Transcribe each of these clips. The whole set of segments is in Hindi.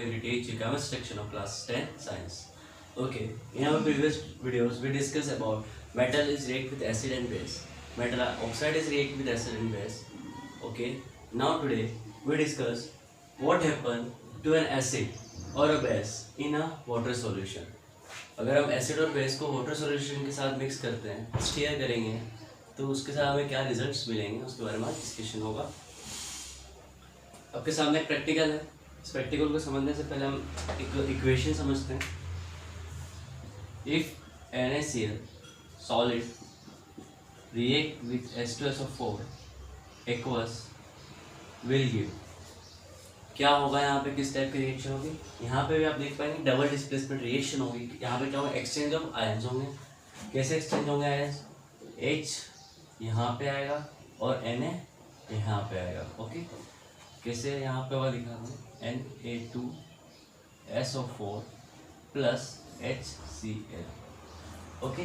going to teach you chemistry section of class 10 science. Okay, in our previous videos we discussed about metal is react with acid and base. Metal oxide is react with acid and base. Okay, now today we discuss what happen to an acid or a base in a water solution. अगर हम एसिड और बेस को वाटर सॉल्यूशन के साथ मिक्स करते हैं, स्टीयर करेंगे, तो उसके साथ हमें क्या रिजल्ट्स मिलेंगे उसके बारे में डिस्कशन होगा। आपके सामने एक प्रैक्टिकल है। इस प्रैक्टिकल को समझने से पहले हम एक इक्वेशन समझते हैं। If NaCl solid react with H2SO4 aqueous will give, क्या होगा यहाँ पे, किस टाइप की रिएक्शन होगी। यहाँ पे भी आप देख पाएंगे डबल डिस्प्लेसमेंट रिएक्शन होगी। यहाँ पे क्या होगा, एक्सचेंज ऑफ आयंस होंगे। कैसे एक्सचेंज होंगे आयंस, H यहाँ पे आएगा और Na यहाँ पे आएगा। ओके, कैसे यहाँ पे होगा दिखा हूँ, Na2SO4 plus HCl। Okay,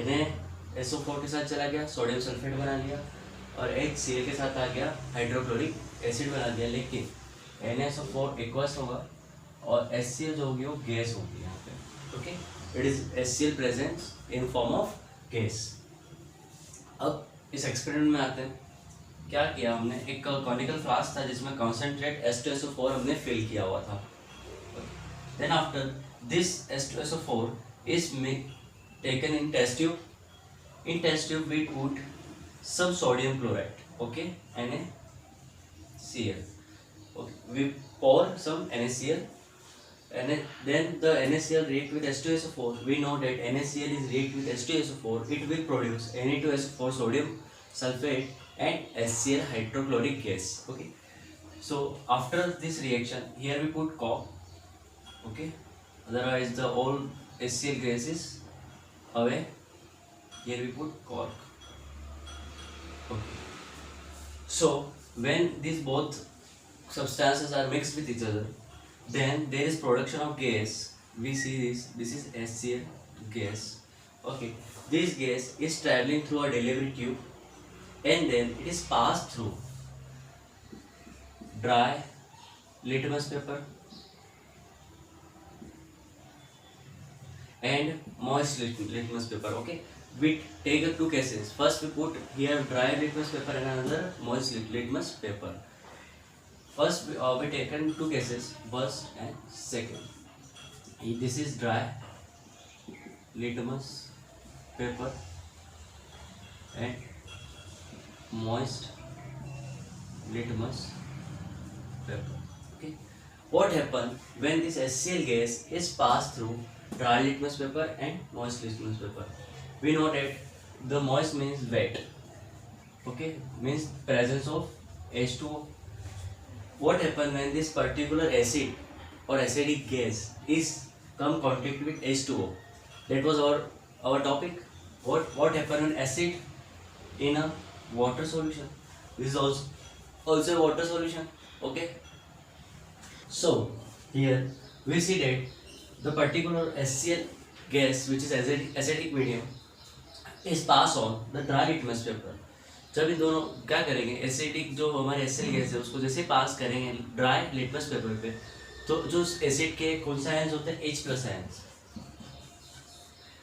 NaSO4 के साथ चला गया, सोडियम सल्फेट बना लिया, और HCl के साथ आ गया, हाइड्रोक्लोरिक एसिड बना दिया। लेकिन NaSO4 एक्वस होगा और HCl जो होगी वो गैस होगी यहाँ पे। Okay, it is HCl presence in form of gas. अब इस एक्सपेरिमेंट में आते हैं। क्या किया हमने, एक कॉनिकल फ्लास्क था जिसमें कॉन्सेंट्रेट H2SO4 हमने फिल किया हुआ था। Then after this H2SO4 is taken in test tube. In test tube we put some sodium chloride, okay, NaCl. Okay, we pour some NaCl, and then the NaCl react with H2SO4. We know that NaCl is react with H2SO4. It will produce Na2SO4 sodium sulfate and HCl hydrochloric gas. Okay, so after this reaction, here we put cork. Okay, otherwise the all HCl gas is away. Here we put cork. Okay. So when these both substances are mixed with each other, then there is production of gas. We see this is HCl gas. Okay, this gas is traveling through a delivery tube, and then it is passed through dry litmus paper and moist litmus paper. Okay, we take two cases. First we put here dry litmus paper and another moist litmus paper. First we taken two cases, first and second. This is dry litmus paper and moist litmus paper. Okay, what happen when this HCl gas is passed through dry litmus paper and moist litmus paper? We know that the moist means wet, okay, means presence of H2O. What happen when this particular acid or acidic gas is come contact with H2O? That was our topic. What happen when acid in a water solution? This is also a water solution. Okay, so here we see that the particular HCl gas, which is acidic medium, is pass on the dry litmus paper. जब इन दोनों क्या करेंगे, एसिडिक जो हमारे HCl गैस है उसको जैसे पास करेंगे ड्राई लिटमस पेपर पे, तो जो एसिड के कौन सा आयंस होते हैं, H+ आयंस।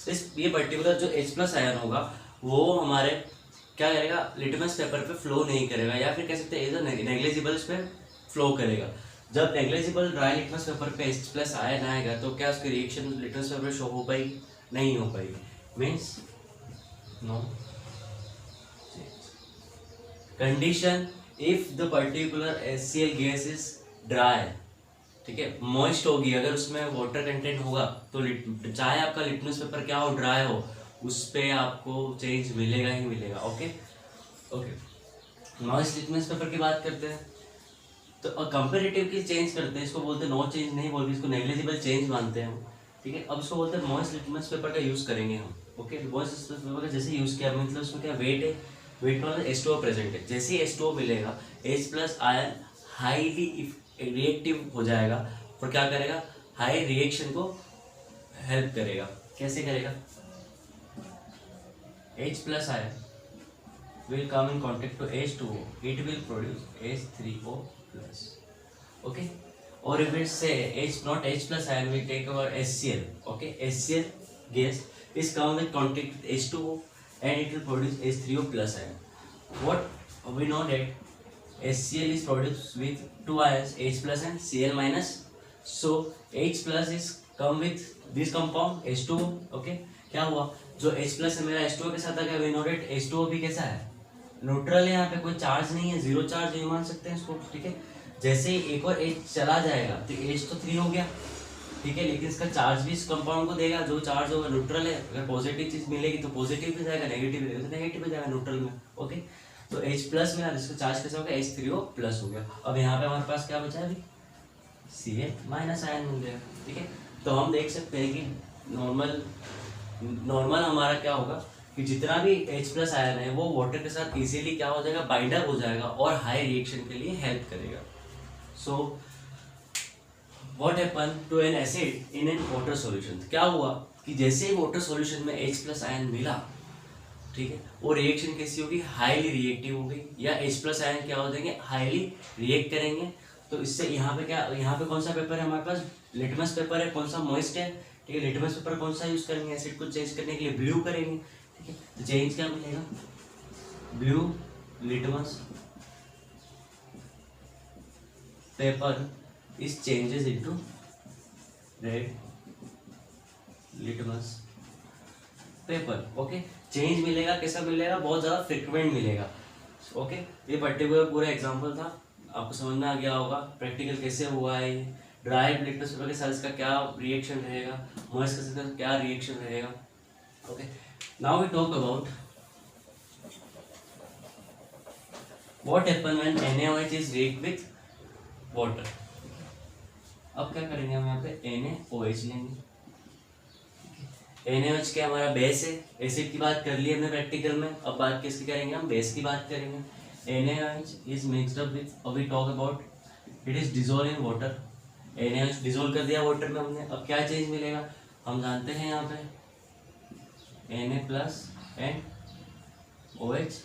इस ये पर्टिकुलर जो H+ आयन होगा वो हमारे क्या करेगा, लिटमस पेपर पे फ्लो नहीं करेगा, या फिर कह सकते हैं नेग्लिजिबल पे फ्लो करेगा। जब नेग्लिजिबल ड्राई लिटमस पेपर पे H+ आयन आएगा तो क्या उसकी रिएक्शन लिटमस पेपर शो हो पाएगी, नहीं हो पाएगी, means no condition if the particular HCl gas is dry। ठीक है, मॉइस्ट होगी, अगर उसमें वाटर कंटेंट होगा तो चाहे आपका लिटमस पेपर क्या हो, ड्राई हो, उस पे आपको चेंज मिलेगा ही मिलेगा। Okay okay, moist litmus paper की बात करते हैं तो कंपेरेटिव की चेंज करते हैं, इसको बोलते हैं नो चेंज नहीं बोलते, इसको नेग्लिजिबल चेंज मानते हैं हम। ठीक है, अब इसको बोलते हैं मॉइस्ट लिटमस पेपर का यूज़ करेंगे हम। ओके, मॉइस्ट लिटमस पेपर का जैसे यूज़ किया, मतलब उसमें क्या वेट है, वेट में H2O प्रेजेंट है। जैसे ही H2O मिलेगा, H+ आयन हाईली रिएक्टिव हो जाएगा और क्या करेगा, हाई रिएक्शन को हेल्प करेगा। कैसे करेगा, H+ ion will come in contact to H2O, it will produce H3O+. Okay, or if it's say H not H plus ion, we take our HCl. Okay, HCl gas is come with contact with H2O and it will produce H3O plus ion. What we know that HCl is produced with two ions H plus and Cl minus. So H plus is come with this compound H2O. Okay, क्या हुआ, जो H plus है मेरा H2O के साथ आ गया. we know that H2O भी कैसा है, न्यूट्रल है. यहाँ पे कोई चार्ज नहीं है, जीरो चार्ज ये मान सकते हैं इसको. ठीक है, जैसे ही एक और H चला जाएगा तो H तो 3 हो गया. ठीक है, लेकिन इसका चार्ज भी इस कंपाउंड को देगा. जो चार्ज होगा न्यूट्रल है, अगर पॉजिटिव चीज मिलेगी तो पॉजिटिव भी जाएगा, नेगेटिव मिलेगा तो नेगेटिव भी जाएगा न्यूट्रल में. ओके, तो H प्लस मिला, जिसका चार्ज कैसा हो गया, H3O प्लस हो गया. अब यहाँ पे हमारे पास क्या बचा है, Cl माइनस आयन मिल गया. ठीक है, तो हम देख सकते हैं कि नॉर्मल हमारा क्या होगा कि जितना भी H प्लस आयन है वो वाटर के साथ इजीली क्या हो जाएगा, बाइंडअप हो जाएगा और हाई रिएक्शन के लिए हेल्प करेगा. So what happen to an acid in an water solution. क्या हुआ कि जैसे ही वाटर सॉल्यूशन में H प्लस आयन मिला, ठीक है, वो रिएक्शन कैसी होगी, हाईली रिएक्टिव होगी. या H प्लस आयन क्या हो जाएंगे, हाईली रिएक्ट करेंगे. तो इससे यहाँ पे क्या, यहाँ पे कौन सा पेपर है हमारे पास, लिटमस पेपर है. कौन सा, मॉइस्ट है. ठीक है, लिटमस पेपर कौन सा यूज करेंगे, एसिड को चेंज करने के लिए ब्लू करेंगे. ठीक है, तो चेंज क्या मिलेगा, blue litmus paper is changes into red litmus paper. Okay, change मिलेगा, कैसा मिलेगा, बहुत ज़्यादा फ्रिक्वेंट मिलेगा. ओके, ये पर्टिकुलर पूरा एग्जांपल था, आपको समझ में आ गया होगा. प्रैक्टिकल कैसे हुआ है, ड्राई लिटमस पेपर के साथ इसका क्या रिएक्शन रहेगा, मॉइस्ट के साथ क्या रिएक्शन रहेगा. Okay, now we talk about what happen when NaOH is react with water. अब क्या करेंगे, हम यहाँ पे NaOH लेंगे. NaOH क्या हमारा बेस है. एसिड की बात कर ली हमने प्रैक्टिकल में, अब बात किसकी करेंगे, हम बेस की बात करेंगे. NaOH is mixed up with, अब we talk about it is dissolved in water. NaOH dissolve कर दिया वाटर में हमने. अब क्या चेंज मिलेगा, हम जानते हैं यहाँ पे Na plus and OH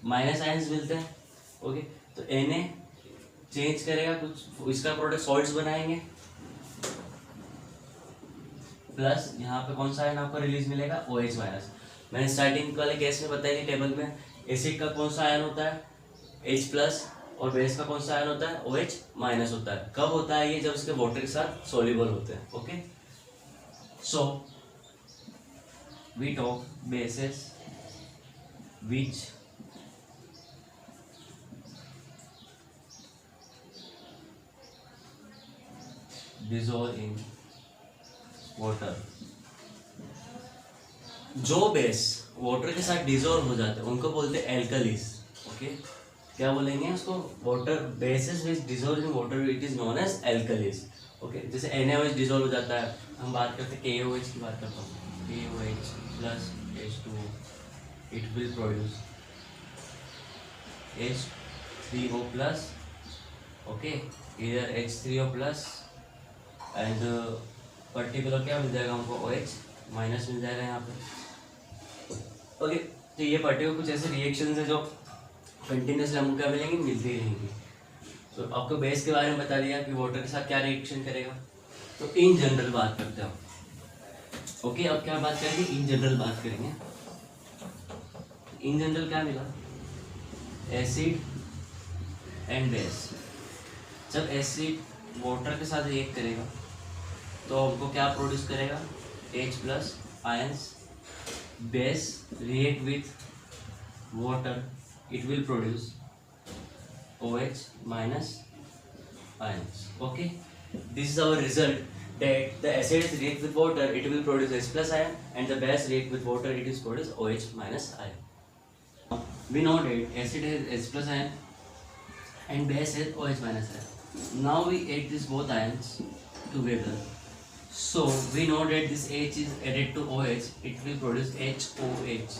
minus ions मिलते हैं. ओके, तो Na चेंज करेगा कुछ, इसका प्रोडक्ट सॉल्ट्स बनाएंगे. प्लस यहाँ पे कौन सा आयन आपको रिलीज मिलेगा, OH माइनस. मैंने स्टार्टिंग वाले केस में बताया कि टेबल में एसिड का कौन सा आयन होता है, H प्लस, और बेस का कौन सा आयन होता है, OH माइनस होता है. कब होता है ये, जब इसके वाटर के साथ सोल्यूबल होते हैं. Okay, so we talk bases which dissolve in water. जो बेस वाटर के साथ डिजोल्व हो जाते हैं उनको बोलते हैं एल्कलीज. ओके, क्या बोलेंगे उसको, water basis which dissolve in water, it is known as alkalis. Okay, जैसे NaOH डिजोल्व हो जाता है, हम बात करते हैं KOH की बात करता हूँ, KOH plus H2O, it will produce H3O plus. Okay, इधर H3O प्लस एंड पर्टिकुलर क्या मिल जाएगा हमको, OH माइनस मिल जाएगा यहाँ पे. ओके, तो ये पर्टिकुलर कुछ ऐसे रिएक्शंस है जो कंटिन्यूसली हमको क्या मिलेंगी, मिलती ही रहेंगी. तो आपको बेस के बारे में बता दिया कि वाटर के साथ क्या रिएक्शन करेगा. तो इन जनरल बात करते हैं. ओके, अब क्या बात करेंगे, इन जनरल बात करेंगे. इन जनरल क्या मिला, एसिड एंड बेस. जब एसिड वाटर के साथ रिएक्ट करेगा तो हमको क्या प्रोड्यूस करेगा, H plus ions. Base react with water, it will produce OH minus ions. Okay, this is our result, that the acid is react with water, it will produce H plus ion, and the base react with water, it is produce OH minus ion. We know that acid has H plus ion and base has OH minus ion. Now we add these both ions together. So we know that this H is added to OH, it will produce HOH,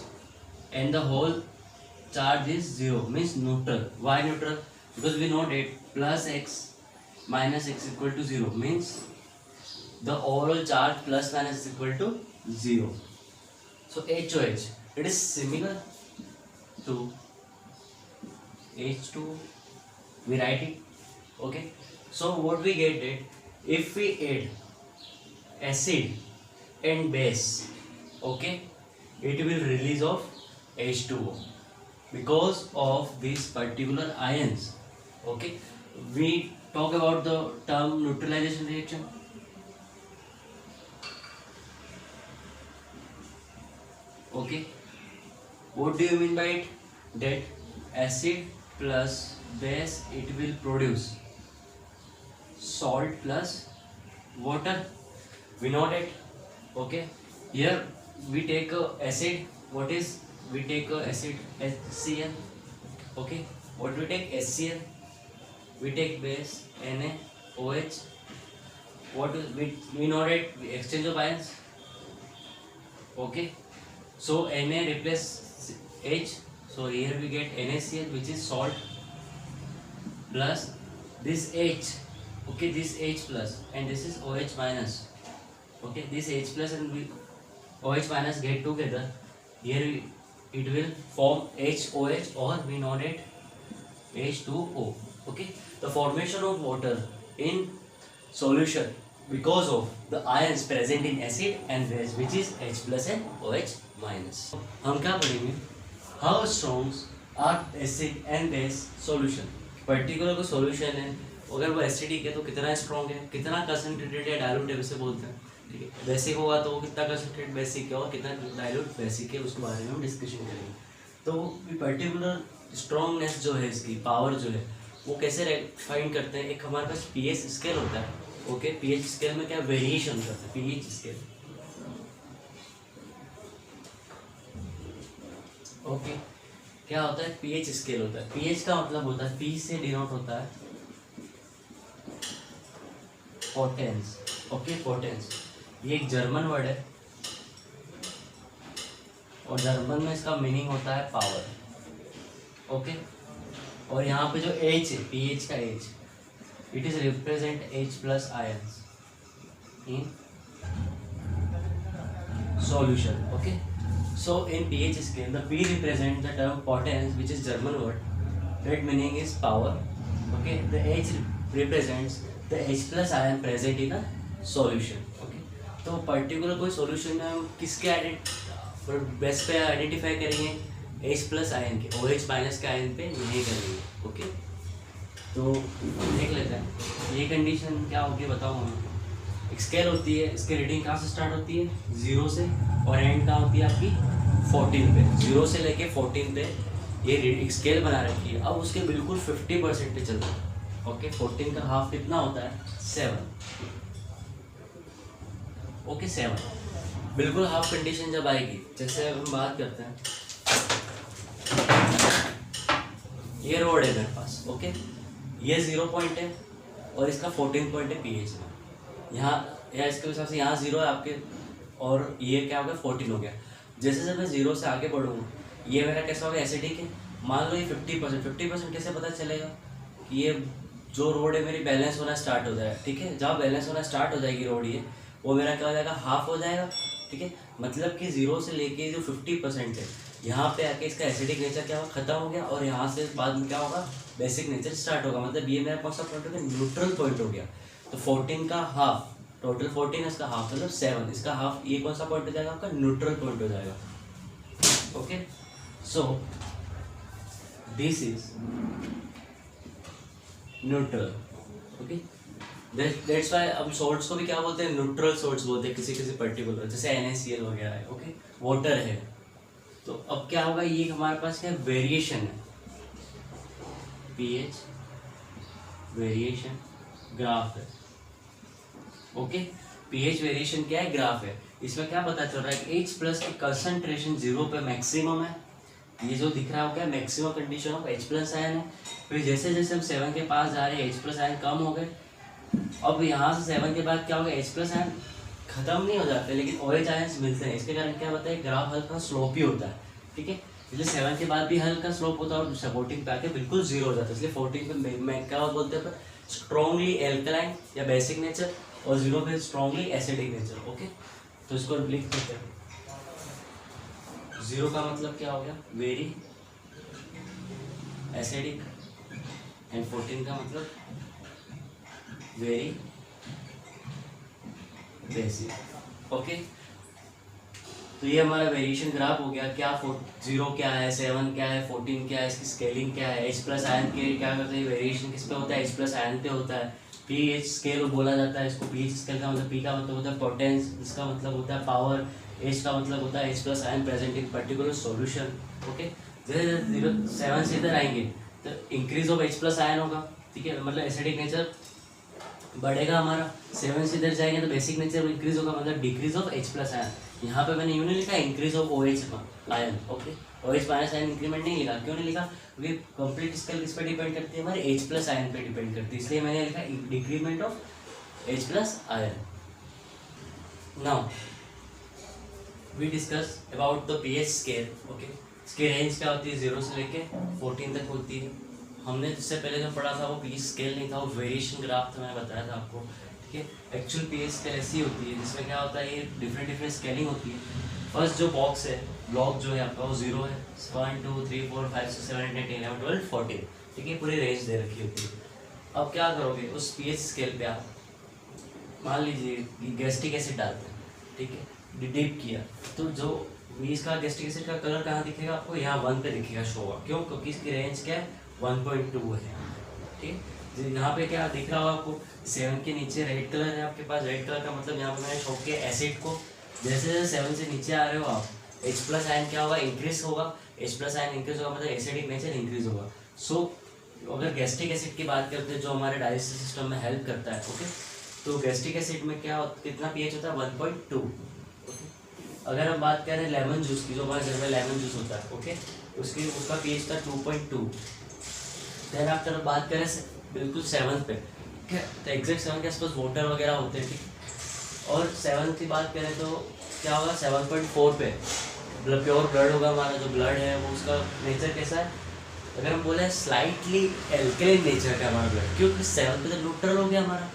and the whole charge is 0, means neutral. Why neutral? Because we know that plus x minus x equal to 0, means the overall charge plus minus is equal to 0. So HOH, it is similar to H2. We write it. Okay. So what we get it, if we add acid and base, okay, it will release of H2O because of these particular ions. Okay, we talk about the term neutralization reaction. Okay, what do you mean by it? That acid plus base, it will produce salt plus water. We know that. Okay, here we take acid. What is, we take acid HCl. Okay, what we take HCl, we take base NaOH. What is, we know that exchange of ions. Okay, so Na replace H, so here we get NaCl, which is salt, plus this H. Okay, this H plus and this is OH minus. Okay, this H plus and OH minus get together. Here it will form HOH, or we know that H2O. Okay, the formation of water in solution because of the ions present in acid and base, which is H plus and OH minus. हम क्या पढ़ेंगे? How strong are acid and base solution? Particular कोई सॉल्यूशन है, अगर वो एसिडिक है तो कितना स्ट्रॉन्ग है, कितना कंसंट्रेटेड है, डाइल्यूट है, वैसे बोलते हैं. ठीक है, बेसिक होगा तो कितना कंसंट्रेट बेसिक है और कितना डाइल्यूट बेसिक है, उसके बारे में हम डिस्कशन करेंगे. तो पर्टिकुलर स्ट्रॉन्गनेस जो है, इसकी पावर जो है, वो कैसे फाइंड करते हैं? एक हमारे पास पीएच स्केल होता है. ओके, पीएच स्केल में क्या वेरिएशन करते हैं? PH scale. ओके, क्या होता है? पीएच स्केल होता है. पीएच का मतलब होता है, पी से डिनोट होता है पोटेंस. ओके, पोटेंस ये एक जर्मन वर्ड है और जर्मन में इसका मीनिंग होता है पावर. ओके, और यहाँ पे जो H है, पीएच का H, it is represent H plus ions in solution. Okay, so in pH scale the P represent the term potence, which is German word, that meaning is power. Okay, the H represents the H plus ion present in a solution. Okay, तो पर्टिकुलर कोई सॉल्यूशन में हम किसके बेस पे आइडेंटिफाई करेंगे? H प्लस आयन के, OH माइनस के आयन पे नहीं करेंगे. ओके, तो देख लेते हैं ये कंडीशन क्या होगी, बताऊँ मैं. एक स्केल होती है, इसकी रीडिंग कहाँ से स्टार्ट होती है? 0 से, और एंड कहाँ होती है आपकी? 14 पे. 0 से लेके 14 पे ये रीडिंग स्केल बना रखी है. अब उसके बिल्कुल 50% पे चलता है. ओके, 14 का हाफ कितना होता है? 7. ओके, 7 बिल्कुल हाफ कंडीशन जब आएगी, जैसे हम बात करते हैं, ये रोड है मेरे पास. ओके, ये 0 पॉइंट है और इसका 14 पॉइंट है पीएच में. यहाँ या इसके हिसाब से यहाँ 0 है आपके, और ये क्या हो गया? 14 हो गया. जैसे जब मैं 0 से आगे बढ़ूँगा, ये मेरा कैसा होगा? एसिडिक है. मान लो ये 50%. 50% कैसे पता चलेगा? कि ये जो रोड है मेरी बैलेंस होना स्टार्ट हो जाएगा. ठीक है, जहाँ बैलेंस होना स्टार्ट हो जाएगी रोड, ये वो मेरा क्या हो जाएगा? हाफ हो जाएगा. ठीक है, मतलब कि 0 से लेके जो 50% है, यहाँ पे आके इसका एसिडिक नेचर क्या होगा? खत्म हो गया, और यहाँ से बाद में क्या होगा? बेसिक नेचर स्टार्ट होगा. मतलब ये मेरा कौन सा पॉइंट हो गया? न्यूट्रल पॉइंट हो गया. तो 14 का हाफ, टोटल 14 इसका हाफ मतलब 7, इसका हाफ, ये कौन सा पॉइंट हो जाएगा? आपका न्यूट्रल पॉइंट हो जाएगा. Okay, so this is neutral. Okay, that's why अब सॉल्ट्स को भी क्या बोलते हैं? न्यूट्रल सॉल्ट्स बोलते हैं किसी किसी पर्टिकुलर, जैसे NaCl वगैरह है. ओके, वाटर है. तो अब क्या होगा? ये हमारे पास क्या वेरिएशन है, पीएच वेरिएशन ग्राफ है. ओके, पीएच वेरिएशन क्या है? ग्राफ है. इसमें क्या पता चल रहा है कि H प्लस की कंसंट्रेशन 0 पे मैक्सिमम है. ये जो दिख रहा है क्या? Maximum condition of H plus ion है. फिर जैसे जैसे हम 7 के पास जा रहे हैं, H प्लस आयन कम हो गए. अब यहाँ से 7 के बाद क्या होगा? H प्लस आयन खत्म नहीं हो जाते, लेकिन OH आयन्स मिलते हैं. इसके कारण क्या होता है? ग्राफ हल्का स्लोपी होता है. ठीक है, इसलिए 7 के बाद भी हल्का स्लोप होता है और सपोर्टिंग पे आके बिल्कुल 0 हो जाता है. इसलिए 14 पे मैं क्या बोलते हैं? स्ट्रॉन्गली एल्कलाइन या बेसिक नेचर, और 0 पे स्ट्रॉन्गली एसिडिक नेचर. ओके, तो इसको लिख देते हैं. 0 का मतलब क्या हो गया? वेरी एसिडिक, एंड 14 का मतलब वेरी बेसिक। ओके, तो ये हमारा वेरिएशन ग्राफ हो गया। क्या 0 क्या है, 7 क्या है, 14 क्या है, इसकी स्केलिंग क्या है, H प्लस आयन के क्या करते हैं, वेरिएशन किस पे होता है, H प्लस आयन पे होता है। pH स्केल बोला जाता है इसको। pH स्केल का मतलब P का मतलब होता है पोटेंस, इसका मतलब होता है पावर, H का मतलब होता है H plus ion present in particular solution. Okay, जैसे जैसे 7 से इधर आएंगे तो increase of H plus ion होगा, ठीक है, मतलब एसिडिक नेचर बढ़ेगा हमारा। 7 से इधर जाएंगे तो बेसिक नेचर इंक्रीज होगा, मतलब decrease of H plus ion. यहाँ पे मैंने यूँ नहीं लिखा increase of OH ion. Okay, OH minus ion increment नहीं लिखा। क्यों नहीं लिखा? क्योंकि कंप्लीट स्केल किस पे डिपेंड करती है, हमारे H प्लस आयन पे डिपेंड करती है, इसलिए मैंने लिखा decrement of H plus ion. Now we discuss about the pH scale. Okay, इसकी रेंज क्या होती है, 0 से लेके 14 तक होती है। हमने जिससे पहले जो पढ़ा था वो pH स्केल नहीं था, वो वेरिएशन ग्राफ था, मैंने बताया था आपको, ठीक है। एक्चुअल pH स्केल ऐसी होती है जिसमें क्या होता है, ये डिफरेंट स्केलिंग होती है। फर्स्ट जो बॉक्स है, ब्लॉक जो है आपका वो 0 है, 1 2 3 4 5 6 7 8 9 10 11 12 14, ठीक है, पूरी रेंज दे रखी होती है। अब क्या करोगे, उस pH स्केल पे आप मान लीजिए गैस्ट्रिक एसिड डालते हैं, ठीक है, डिप किया, तो जो इसका गैस्ट्रिक एसिड का कलर कहाँ दिखेगा आपको, यहाँ 1 पे दिखेगा, शो होगा। क्यों? क्योंकि इसकी रेंज क्या है, 1.2 है, ठीक है। यहाँ पे क्या दिख रहा होगा आपको, 7 के नीचे रेड कलर है आपके पास। रेड कलर का मतलब यहाँ पे मैंने शो किया एसिड को। जैसे जैसे 7 से नीचे आ रहे हो आप, H प्लस आयन क्या होगा, इंक्रीज होगा। H प्लस आयन इंक्रीज होगा मतलब एसिडिक नेचर इंक्रीज होगा। सो अगर गैस्ट्रिक एसिड की बात करते हैं जो हमारे डाइजेस्टिव सिस्टम में हेल्प करता है, ओके, तो गैस्ट्रिक एसिड में क्या कितना pH होता है, 1.2। अगर हम बात करें लेमन जूस की, जो हमारे घर में लेमन जूस होता है, ओके, उसका pH था 2.2। देन आफ्टर बात करें बिल्कुल 7 पे, ठीक है, तो एग्जैक्ट 7 के आसपास वाटर वगैरह होते हैं, ठीक। और 7 की बात करें तो क्या होगा, 7.4 पे प्योर ब्लड होगा हमारा। जो ब्लड है वो उसका नेचर कैसा है, अगर हम बोले स्लाइटली एल्कलाइन नेचर का हमारा ब्लड, क्योंकि 7 पे तो न्यूट्रल हो गया हमारा,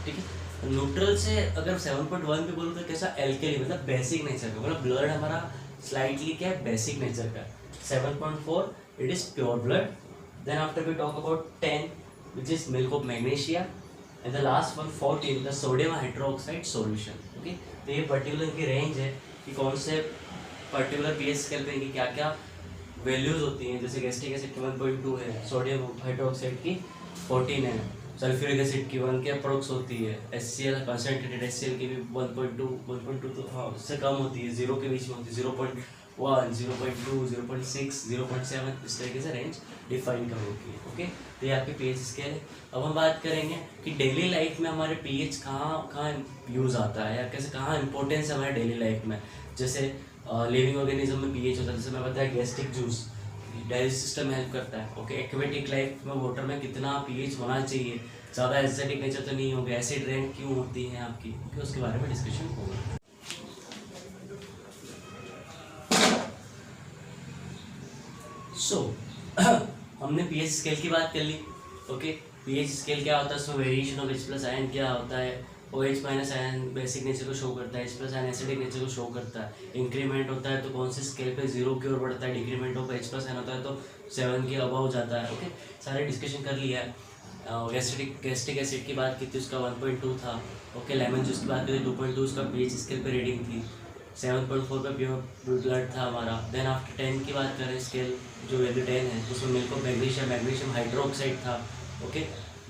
ठीक है। न्यूट्रल से अगर 7.1 पे बोलो तो कैसा, एल्कली, मतलब बेसिक नेचर का, मतलब ब्लड हमारा स्लाइटली क्या है, बेसिक नेचर का। 7.4 it is pure blood. Then after we talk about 10 which is milk of magnesia, and the last one 14 the sodium hydroxide solution। Okay, तो ये पर्टिकुलर इनकी रेंज है कि कौन से पर्टिकुलर pH स्केल पे इनकी क्या क्या वैल्यूज होती हैं। जैसे गैस्ट्रिक एसिड की 1.2 है, सोडियम हाइड्रोक्साइड की 14 है, सल्फ्यूरिक एसिड की 1 के अप्रोक्स होती है, HCl कंसनट्रेटेड HCl की भी 1.2 तो हाँ उससे कम होती है, 0 के बीच में होती है, 0.1 0.2 0.6 0.7, इस तरीके से रेंज डिफाइन कर होती है। ओके, तो ये आपकी pH स्केल है। अब हम बात करेंगे कि डेली लाइफ में हमारे pH कहाँ यूज़ आता है, या कैसे कहाँ इंपॉर्टेंस है हमारे डेली लाइफ में। जैसे लिविंग ऑर्गेनिज्म में pH होता है, जैसे मैं बताया गैस्ट्रिक जूस डाइजेस्ट सिस्टम में हेल्प करता है। ओके, एक्वेटिक लाइफ में वाटर में कितना pH होना चाहिए, ज़्यादा एसिडिक नेचर तो नहीं होगा, एसिड रेन क्यों होती है आपकी, ओके, उसके बारे में डिस्कशन होगा। सो हमने pH स्केल की बात कर ली। ओके, pH स्केल क्या होता है, उसमें variation of H plus ion क्या होता है, OH minus ion basic nature को शो करता है, H plus ion acidic nature को शो करता है। इंक्रीमेंट होता है तो कौन से स्केल पे 0 की ओर बढ़ता है, decrement of H plus ion होता है तो 7 के अबव जाता है। ओके, सारे डिस्कशन कर लिया है। गैस्ट्रिक एसिड की बात की थी, उसका 1.2 था। ओके, लेमन जूस की बात करें 2.2 उसका pH स्केल पे रीडिंग थी। 7.4 पे प्योर ब्लड था हमारा। देन आफ्टर 10 की बात करें, स्केल जो वैल्यू 10 है उसमें मिल्क ऑफ मैग्नीशियम हाइड्रोक्साइड था। ओके,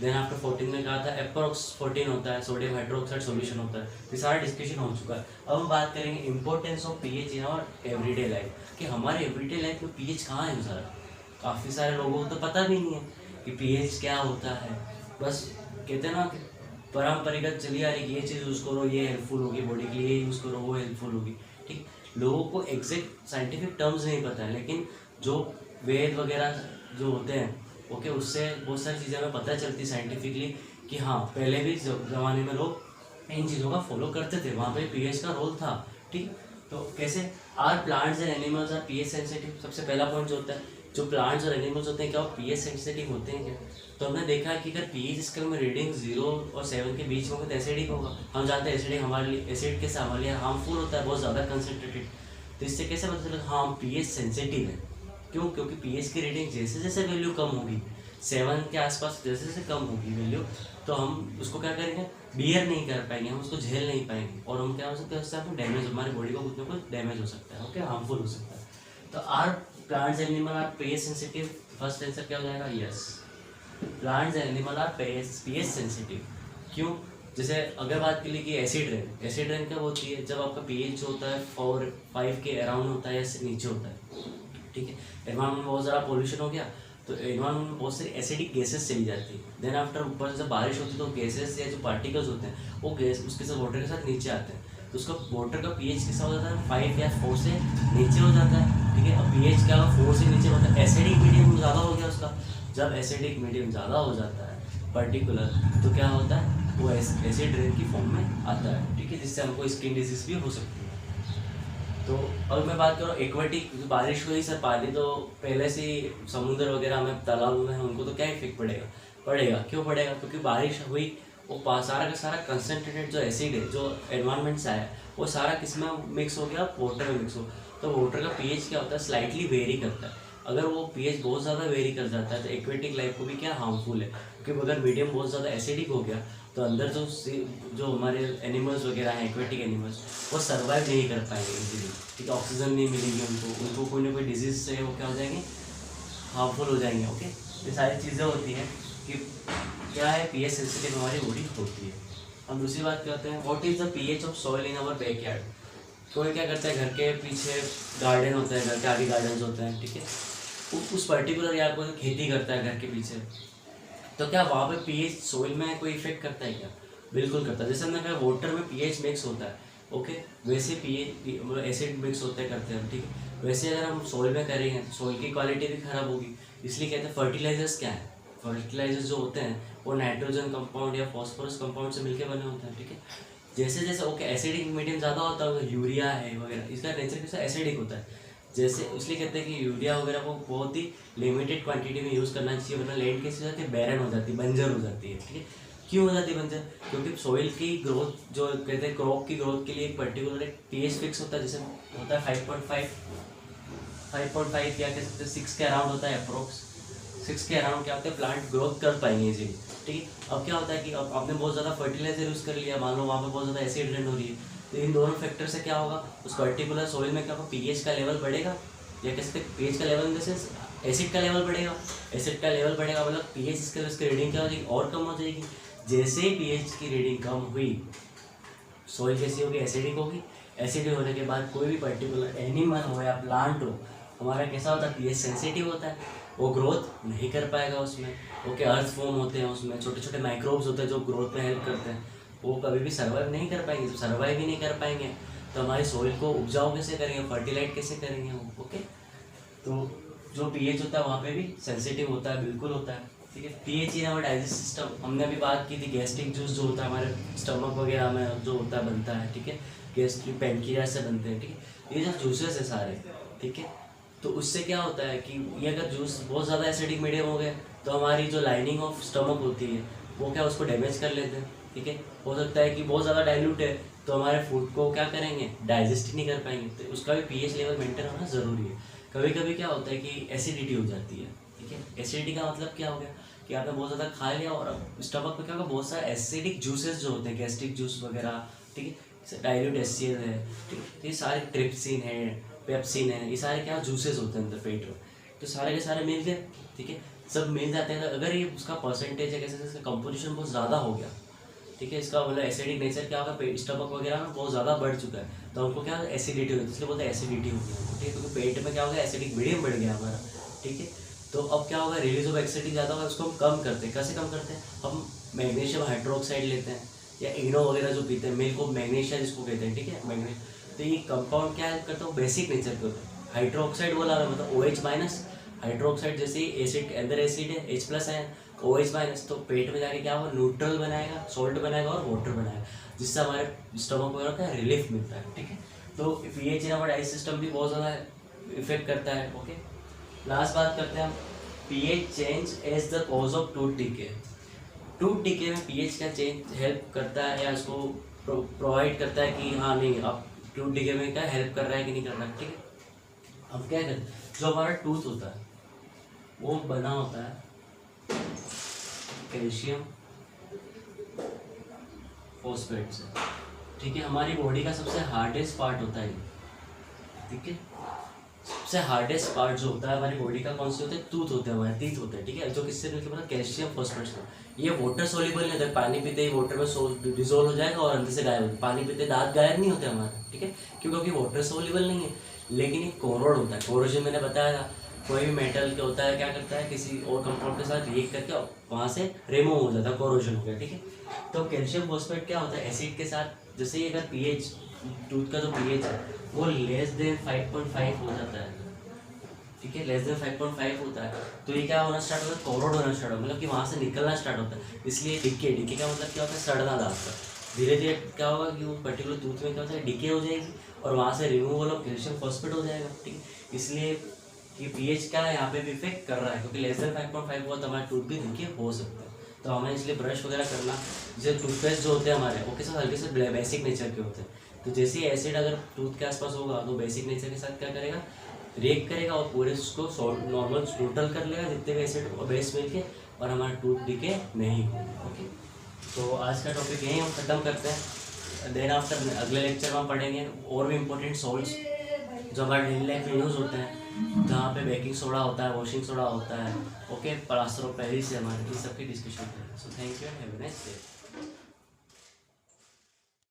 देन आफ्टर 14 में कहा था अप्रोक्स 14 होता है, सोडियम हाइड्रोक्साइड सॉल्यूशन होता है। ये सारा डिस्कशन हो चुका है। अब हम बात करेंगे importance of pH in our everyday life, कि हमारे एवरीडे लाइफ में pH कहाँ यूज़ आ रहा है। काफ़ी सारे लोगों को तो पता भी नहीं है कि pH क्या होता है, बस कहते हैं ना कि परम्परागत चली आ रही कि ये चीज़ यूज़ करो ये हेल्पफुल होगी बॉडी के लिए, ये यूज़ करो वो हेल्पफुल होगी, ठीक। लोगों को एग्जैक्ट साइंटिफिक टर्म्स नहीं पता है, लेकिन जो वेद वगैरह जो होते हैं, ओके, उससे बहुत सारी चीज़ें हमें पता चलती साइंटिफिकली कि हाँ पहले भी ज़माने में लोग इन चीज़ों का फॉलो करते थे, वहाँ पे pH का रोल था, ठीक। तो कैसे are plants and animals are pH sensitive, सबसे पहला पॉइंट जो होता है, जो प्लांट्स और एनिमल्स होते हैं क्या वो pH सेंसिटिव होते हैं क्या। तो हमने देखा है कि अगर pH स्केल में रीडिंग 0 और 7 के बीच में होगा तो एसिडिक होगा। हम जानते हैं एसिडिक हमारे लिए, एसिड कैसे हमारे लिए हार्मफुल होता है, बहुत ज़्यादा कंसनट्रेटेड। तो इससे कैसे पता चला हाँ pH सेंसिटिव है, क्यों, क्योंकि pH की रीडिंग जैसे जैसे वैल्यू कम होगी 7 के आसपास जैसे जैसे कम होगी वैल्यू, तो हम उसको क्या करेंगे, बियर नहीं कर पाएंगे, हम उसको झेल नहीं पाएंगे, और हम क्या हो सकता है उससे आपको डैमेज, हमारी बॉडी को कुछ ना कुछ डैमेज हो सकता है, ओके, हार्मफुल हो सकता है। तो are plants animal are pH sensitive, first answer क्या हो जाएगा, yes, plants animal are pH sensitive. क्यों, जैसे अगर बात कर ली कि एसिड रेन कब होती है, जब आपका पीएच जो होता है 4-5 के अराउंड होता है या नीचे होता है, ठीक है, एनवायरमेंट में बहुत ज़्यादा पॉल्यूशन हो गया, तो एनवायरमेंट में बहुत सारी एसिडिक गैसेस चली जाती है, देन आफ्टर ऊपर से बारिश होती है तो गैसेस या जो पार्टिकल्स होते हैं वो गैस उसके साथ वाटर के साथ नीचे आते हैं, तो उसका वाटर का पीएच कैसा हो जाता है, 5 या 4 से नीचे हो जाता है, ठीक है। अब पीएच क्या होगा, 4 से नीचे होता है, एसिडिक मीडियम ज़्यादा हो गया उसका, जब एसिडिक मीडियम ज़्यादा हो जाता है पर्टिकुलर, तो क्या होता है, वो एसिड रेन की फॉर्म में आता है, ठीक है, जिससे हमको स्किन डिजीज भी हो सकती है। तो अब मैं बात करूँ एक्वाटिक, जो बारिश हुई सर, पानी तो पहले से ही समुद्र वगैरह में, तालाब में, उनको तो क्या इफेक्ट पड़ेगा, क्यों पड़ेगा, क्योंकि बारिश हुई, वो सारा का सारा कंसनट्रेटेड जो एसिड है जो एनवायरनमेंट से आया वो सारा किस में मिक्स हो गया, वाटर में मिक्स हो, तो वाटर का पीएच क्या होता है, स्लाइटली वेरी करता है। अगर वो पीएच बहुत ज़्यादा वेरी कर जाता है तो एक्वेटिक लाइफ को भी क्या हार्मफुल है, क्योंकि अगर मीडियम बहुत ज़्यादा एसिडिक हो गया तो अंदर जो हमारे एनिमल्स वगैरह हैं, एक्वेटिक एनिमल्स, वो सर्वाइव नहीं कर पाएंगे इजीली, ठीक है, ऑक्सीजन नहीं मिलेगी उनको कोई ना कोई डिजीज से वो क्या हो जाएंगे, हार्मफुल हो जाएंगे, ओके। ये सारी चीज़ें होती हैं कि क्या है, पीएच सेंसिटिव हमारी बॉडी होती है। हम दूसरी बात करते हैं, what is the pH of soil in our backyard. कोई क्या करता है, घर के पीछे गार्डन होता है, घर के आगे गार्डन होते हैं, ठीक है, उस पर्टिकुलर या कोई खेती करता है घर के पीछे, तो क्या वहाँ पे पीएच सॉइल में कोई इफेक्ट करता है क्या, बिल्कुल करता है। जैसे हमने कहा वाटर में पीएच मिक्स होता है, ओके, वैसे पीएच मतलब एसिड मिक्स होते करते हैं, ठीक है, वैसे अगर हम सॉइल में करेंगे तो सॉइल की क्वालिटी भी खराब होगी। इसलिए कहते हैं फर्टिलाइजर्स क्या है, फर्टिलाइजर्स जो होते हैं वो नाइट्रोजन कंपाउंड या फॉस्फोरस कंपाउंड से मिलकर बने होते हैं, ठीक है। जैसे जैसे ओके एसिडिक मीडियम ज़्यादा होता है, यूरिया है वगैरह, इसका नेचर कैसा एसिडिक होता है, जैसे इसलिए कहते हैं कि यूरिया वगैरह को बहुत ही लिमिटेड क्वांटिटी में यूज़ करना चाहिए, वरना लैंड कैसे हो जाती है, बैरन हो जाती है, बंजर हो जाती है, ठीक है। क्यों हो जाती है बंजर, क्योंकि सॉइल की ग्रोथ जो कहते हैं क्रॉप की ग्रोथ के लिए एक पर्टिकुलर एक पीएच फिक्स होता है, जैसे होता है 5.5 या कह सकते हैं 6 के अराउंड होता है, अप्रोक्स 6 के अराउंड क्या होता है, प्लांट ग्रोथ कर पाएंगे इजीली, ठीक है। अब क्या होता है कि अब आपने बहुत ज़्यादा फर्टिलाइजर यूज़ कर लिया, मान लो वहाँ पे बहुत ज़्यादा एसिड रेन हो रही है, तो इन दोनों फैक्टर से क्या होगा, उस पर्टिकुलर सॉइल में क्या होगा, पीएच का लेवल बढ़ेगा, या कह सकते हैं पीएच का लेवल जैसे एसिड का लेवल बढ़ेगा, एसिड का लेवल बढ़ेगा मतलब पीएच इसकी रीडिंग क्या हो जाएगी, और कम हो जाएगी। जैसे ही पीएच की रीडिंग कम हुई, सॉइल कैसी होगी, एसिडिक होगी, एसिडिक होने के बाद कोई भी पर्टिकुलर एनिमल हो या प्लांट हो, हमारा कैसा होता है, पीएच सेंसिटिव होता है, वो ग्रोथ नहीं कर पाएगा उसमें, ओके, अर्थ फॉर्म होते हैं उसमें, छोटे छोटे माइक्रोब्स होते हैं जो ग्रोथ में हेल्प करते हैं, वो कभी भी सर्वाइव नहीं कर पाएंगे। तो सर्वाइव ही नहीं कर पाएंगे तो हमारी सॉइल को उपजाऊ कैसे करेंगे, फर्टिलाइज कैसे करेंगे वो, ओके। तो जो पीएच होता है वहाँ पे भी सेंसिटिव होता है, बिल्कुल होता है, ठीक है। पीएच इन हमारा डाइजेस्ट सिस्टम, हमने अभी बात की थी, गैस्ट्रिक जूस जो होता है हमारे स्टमक वगैरह में जो होता है बनता है, ठीक है, गैस्ट्रिक पैनक्रियाज से बनते हैं, ठीक है, ये जो जूसेस है सारे, ठीक है, तो उससे क्या होता है कि ये अगर जूस बहुत ज़्यादा एसिडिक मीडियम हो गए तो हमारी जो लाइनिंग ऑफ स्टमक होती है वो क्या उसको डैमेज कर लेते हैं, ठीक है। हो सकता है कि बहुत ज़्यादा डाइल्यूट है तो हमारे फूड को क्या करेंगे, डाइजेस्ट ही नहीं कर पाएंगे, तो उसका भी पीएच लेवल मेंटेन होना ज़रूरी है। कभी कभी क्या होता है कि एसिडिटी हो जाती है, ठीक है, एसिडिटी का मतलब क्या हो गया कि आपने बहुत ज़्यादा खा लिया और स्टमक में क्या होगा, बहुत सारे एसिडिक जूसेस जो होते हैं, गैस्ट्रिक जूस वगैरह, ठीक है, डाइल्यूट HCl है, ठीक है, ये सारे ट्रिप्सिन है, पेप्सिन है, ये सारे क्या जूसेस होते हैं अंदर पेट में, तो सारे के सारे मिल गए, ठीक है, सब मिल जाते हैं। तो अगर ये उसका परसेंटेज है कैसे इसका कंपोजिशन बहुत ज़्यादा हो गया, ठीक है, इसका मतलब एसिडिक नेचर क्या होगा, पेट स्टमक वगैरह में बहुत ज़्यादा बढ़ चुका है तो हमको क्या एसिडिटी होती है, इसलिए बोलते हैं एसिडिटी हो गया, ठीक है, क्योंकि पेट में क्या होगा एसिडिक मीडियम बढ़ गया हमारा, ठीक है। तो अब क्या होगा, रिलीज ऑफ एसिडिटी ज़्यादा होगा, उसको हम कम करते हैं, कैसे कम करते हैं, हम मैग्नीशियम हाइड्रोक्साइड लेते हैं या इग्नो वगैरह जो पीते हैं, मिल्क ऑफ मैग्नीशिया जिसको कहते हैं, ठीक है, मैग्नीशियम, तो ये कंपाउंड क्या हेल्प करता है, बेसिक नेचर के होता है। हाइड्रोक्साइड बोला मतलब OH माइनस, हाइड्रोक्साइड जैसे एसिड के अंदर एसिड है, H+ है, OH माइनस, तो पेट में जाके क्या होगा, न्यूट्रल बनाएगा, सॉल्ट बनाएगा और वाटर बनाएगा, जिससे हमारे स्टमक वगैरह का रिलीफ मिलता है, ठीक है। तो पीएच इन हमारा डाइजेस्ट सिस्टम भी बहुत ज़्यादा इफेक्ट करता है, ओके। लास्ट बात करते हैं हम, pH change as the cause of tooth decay. Tooth decay में पीएच क्या चेंज हेल्प करता है या उसको प्रोवाइड करता है कि हाँ नहीं अब टूथ डिके में क्या हेल्प कर रहा है कि नहीं कर रहा है, ठीक है। अब क्या करते हैं, जो हमारा टूथ होता है वो बना होता है कैल्शियम फॉस्फेट से। ठीक है, हमारी बॉडी का सबसे हार्डेस्ट पार्ट होता है ये। ठीक है, सबसे हार्डेस्ट पार्ट जो होता है हमारी बॉडी का कौन से होते हैं? टूथ होते हैं, हमारे टीथ होते हैं। ठीक है, जो किससे मिलकर बना? कैल्शियम फॉस्फेट से। ये वाटर सोल्यूबल नहीं होता, पानी पीते ही वाटर में डिजोल्व हो जाएगा और अंदर से गायब हो जाएगा। पानी पीते दांत गायब नहीं होते हमारे। ठीक है, क्योंकि वाटर सोल्यूबल नहीं है। लेकिन एक कोरोड होता है, कोरोजन मैंने बताया था, कोई भी मेटल के होता है क्या करता है, किसी और कंपाउंड के साथ रिएक्ट करके वहाँ से रिमूव हो जाता है, कोरोजन हो गया। ठीक है, तो कैल्शियम फॉस्फेट क्या होता है? एसिड के साथ, जैसे अगर पीएच, टूथ का जो पीएच है वो लेस देन 5.5 हो जाता है। ठीक है, लेस देन 5.5 होता है तो ये क्या होना स्टार्ट होता है? कोरोड होना स्टार्ट होता है, मतलब कि वहाँ से निकलना स्टार्ट होता है। इसलिए डिके का मतलब क्या होता है? सड़ना दांत का। धीरे धीरे क्या होगा कि वो पर्टिकुलर टूथ में क्या होता है? डिके हो जाएगी और वहाँ से रिमूवल ऑफ कैल्शियम फॉस्फेट हो जाएगा। ठीक है, इसलिए कि पीएच क्या है यहाँ पे भी इफेक्ट कर रहा है, क्योंकि लेस देन 5.5 हुआ तो हमारा टूथ भी डिके हो सकता है। तो हमें इसलिए ब्रश वगैरह करना, जैसे टूथपेस्ट जो होते हैं हमारे वो किस हल्के से बेसिक नेचर के होते हैं। तो जैसे एसिड अगर टूथ के आसपास होगा तो बेसिक नेचर के साथ क्या करेगा? रिएक्ट करेगा और पूरे उसको नॉर्मल टोटल कर लेगा जितने भी एसिड और बेस मिल के, और हमारा टूथ डिके नहीं होगा। ओके, तो आज का टॉपिक यहीं हम ख़त्म करते हैं। देन आफ्टर अगले लेक्चर में हम पढ़ेंगे और भी इंपॉर्टेंट सॉल्ट्स जो हमारे डेली लाइफ में यूज़ होते हैं, जहाँ पे बेकिंग सोडा होता है, वॉशिंग सोडा होता है। ओके, प्लास्टर ऑफ पेरिस से हमारे इन सबकी डिस्कशन करें। So thank you and have a nice day.